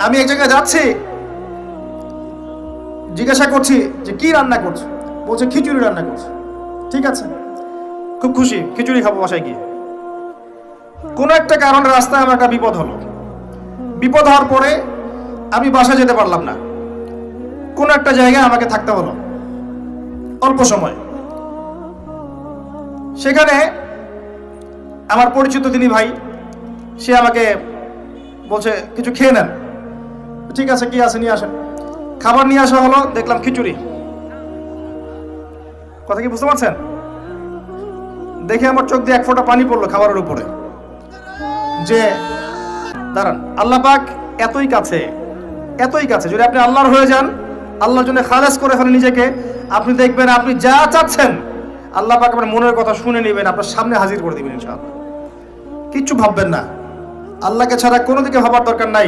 আমি এক জায়গায় যাচ্ছি, জিজ্ঞাসা করছি যে কি রান্না করছো, বলছে খিচুড়ি রান্না করছে। ঠিক আছে, খুব খুশি, খিচুড়ি খাবো বাসায় গিয়ে। কোনো একটা কারণে রাস্তায় আমার একটা বিপদ হলো। বিপদ হওয়ার পরে আমি বাসা যেতে পারলাম না, কোনো একটা জায়গায় আমাকে থাকতে হলো অল্প সময়। সেখানে আমার পরিচিত তিনি ভাই, সে আমাকে বলছে কিছু খেয়ে নেন। ঠিক আছে, কি আছে নিয়ে আসেন। খাবার নিয়ে আসা হলো, দেখলাম খিচুড়ি। কথা কি বুঝতে পারছেন? দেখে আমার চোখ দিয়ে এক ফোঁটা পানি পড়লো খাবারের উপরে। যে দাঁড়ান, আল্লাহ পাক এতই কাছে, এতই কাছে। যদি আপনি আল্লাহর হয়ে যান, আল্লাহর জন্য খালেস করে ফেলেন নিজেকে, আপনি দেখবেন আপনি যা চাচ্ছেন আল্লাহ পাক আপনার মনের কথা শুনে নেবেন, আপনার সামনে হাজির করে দিবেন ইনশাআল্লাহ। কিচ্ছু ভাববেন না, আল্লাহকে ছাড়া কোনো দিকে ভাবার দরকার নাই।